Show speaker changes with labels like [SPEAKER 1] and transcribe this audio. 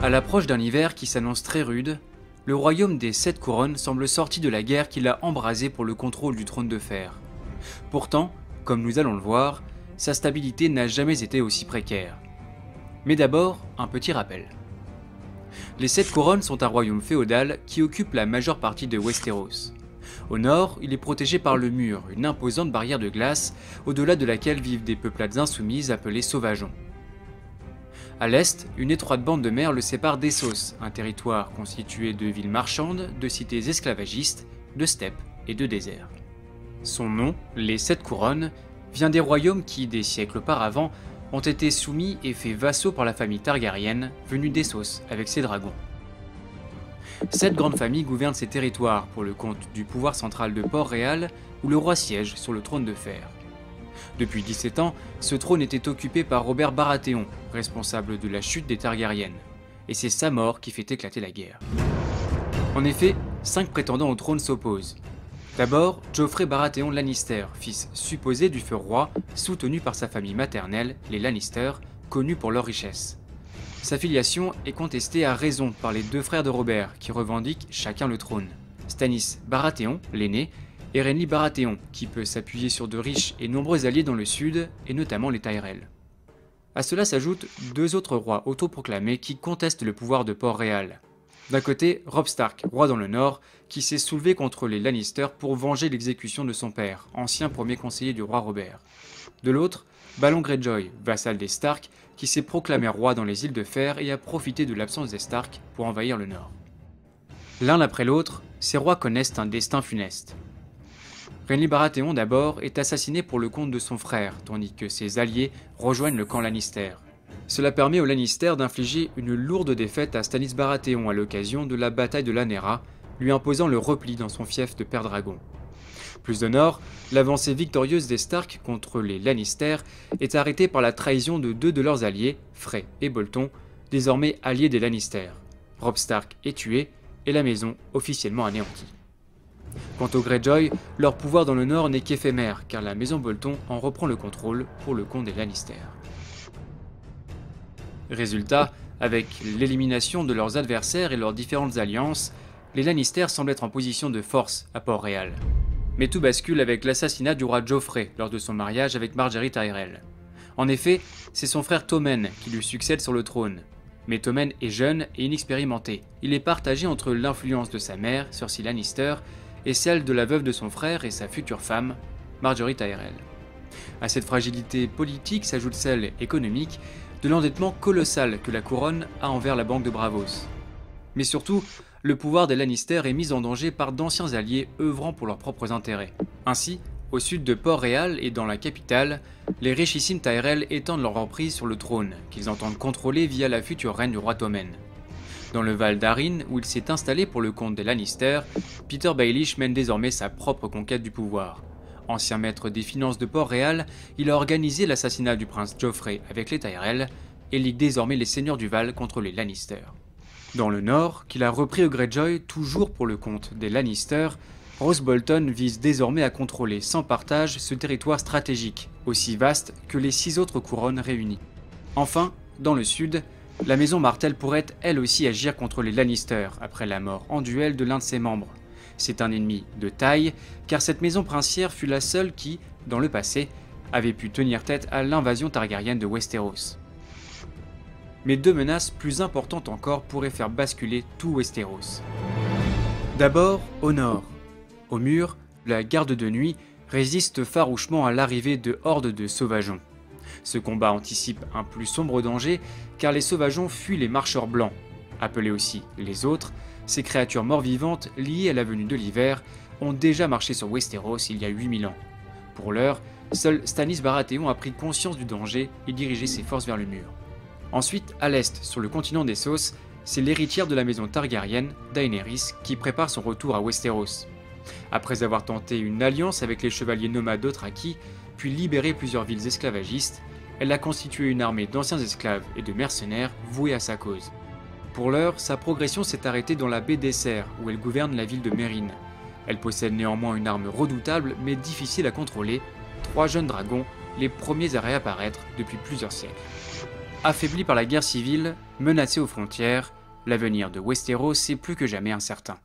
[SPEAKER 1] À l'approche d'un hiver qui s'annonce très rude, le royaume des Sept Couronnes semble sorti de la guerre qui l'a embrasé pour le contrôle du trône de fer. Pourtant, comme nous allons le voir, sa stabilité n'a jamais été aussi précaire. Mais d'abord, un petit rappel. Les Sept Couronnes sont un royaume féodal qui occupe la majeure partie de Westeros. Au nord, il est protégé par le mur, une imposante barrière de glace, au-delà de laquelle vivent des peuplades insoumises appelées sauvageons. À l'est, une étroite bande de mer le sépare d'Essos, un territoire constitué de villes marchandes, de cités esclavagistes, de steppes et de déserts. Son nom, les Sept Couronnes, vient des royaumes qui, des siècles auparavant, ont été soumis et faits vassaux par la famille Targaryenne, venue d'Essos avec ses dragons. Cette grande famille gouverne ces territoires pour le compte du pouvoir central de Port-Réal, où le roi siège sur le trône de fer. Depuis 17 ans, ce trône était occupé par Robert Baratheon, responsable de la chute des Targaryennes, et c'est sa mort qui fait éclater la guerre. En effet, 5 prétendants au trône s'opposent. D'abord, Joffrey Baratheon Lannister, fils supposé du feu roi, soutenu par sa famille maternelle, les Lannister, connus pour leur richesse. Sa filiation est contestée à raison par les 2 frères de Robert, qui revendiquent chacun le trône. Stannis Baratheon, l'aîné, et Renly Baratheon, qui peut s'appuyer sur de riches et nombreux alliés dans le sud, et notamment les Tyrell. À cela s'ajoutent 2 autres rois autoproclamés qui contestent le pouvoir de Port-Réal. D'un côté, Robb Stark, roi dans le nord, qui s'est soulevé contre les Lannister pour venger l'exécution de son père, ancien premier conseiller du roi Robert. De l'autre, Balon Greyjoy, vassal des Stark, qui s'est proclamé roi dans les îles de Fer et a profité de l'absence des Stark pour envahir le nord. L'un après l'autre, ces rois connaissent un destin funeste. Renly Baratheon d'abord est assassiné pour le compte de son frère, tandis que ses alliés rejoignent le camp Lannister. Cela permet aux Lannister d'infliger une lourde défaite à Stannis Baratheon à l'occasion de la bataille de Lanera, lui imposant le repli dans son fief de Père Dragon. Plus au nord, l'avancée victorieuse des Stark contre les Lannister est arrêtée par la trahison de 2 de leurs alliés, Frey et Bolton, désormais alliés des Lannister. Robb Stark est tué et la maison officiellement anéantie. Quant aux Greyjoy, leur pouvoir dans le nord n'est qu'éphémère, car la maison Bolton en reprend le contrôle pour le compte des Lannister. Résultat, avec l'élimination de leurs adversaires et leurs différentes alliances, les Lannister semblent être en position de force à Port-Réal. Mais tout bascule avec l'assassinat du roi Joffrey lors de son mariage avec Margaery Tyrell. En effet, c'est son frère Tommen qui lui succède sur le trône. Mais Tommen est jeune et inexpérimenté. Il est partagé entre l'influence de sa mère, Cersei Lannister, et celle de la veuve de son frère et sa future femme, Margaery Tyrell. À cette fragilité politique s'ajoute celle économique de l'endettement colossal que la couronne a envers la banque de Braavos. Mais surtout, le pouvoir des Lannister est mis en danger par d'anciens alliés œuvrant pour leurs propres intérêts. Ainsi, au sud de Port-Réal et dans la capitale, les richissimes Tyrell étendent leur emprise sur le trône, qu'ils entendent contrôler via la future reine du roi Tommen. Dans le Val d'Arryn, où il s'est installé pour le compte des Lannister, Petyr Baelish mène désormais sa propre conquête du pouvoir. Ancien maître des finances de Port-Réal, il a organisé l'assassinat du prince Joffrey avec les Tyrell et ligue désormais les seigneurs du Val contre les Lannister. Dans le nord, qu'il a repris au Greyjoy toujours pour le compte des Lannister, Roose Bolton vise désormais à contrôler sans partage ce territoire stratégique, aussi vaste que les 6 autres couronnes réunies. Enfin, dans le sud, la maison Martell pourrait elle aussi agir contre les Lannister après la mort en duel de l'un de ses membres. C'est un ennemi de taille, car cette maison princière fut la seule qui, dans le passé, avait pu tenir tête à l'invasion targaryenne de Westeros. Mais 2 menaces plus importantes encore pourraient faire basculer tout Westeros. D'abord, au nord. Au mur, la garde de nuit résiste farouchement à l'arrivée de hordes de sauvageons. Ce combat anticipe un plus sombre danger, car les sauvageons fuient les marcheurs blancs, appelés aussi les autres. Ces créatures mort-vivantes liées à la venue de l'hiver ont déjà marché sur Westeros il y a 8000 ans. Pour l'heure, seul Stannis Baratheon a pris conscience du danger et dirigé ses forces vers le mur. Ensuite, à l'est, sur le continent d'Essos, c'est l'héritière de la maison Targaryenne, Daenerys, qui prépare son retour à Westeros. Après avoir tenté une alliance avec les chevaliers nomades d'Othraki, puis libéré plusieurs villes esclavagistes, elle a constitué une armée d'anciens esclaves et de mercenaires voués à sa cause. Pour l'heure, sa progression s'est arrêtée dans la baie d'Esser, où elle gouverne la ville de Meereen. Elle possède néanmoins une arme redoutable mais difficile à contrôler, 3 jeunes dragons, les premiers à réapparaître depuis plusieurs siècles. Affaibli par la guerre civile, menacé aux frontières, l'avenir de Westeros est plus que jamais incertain.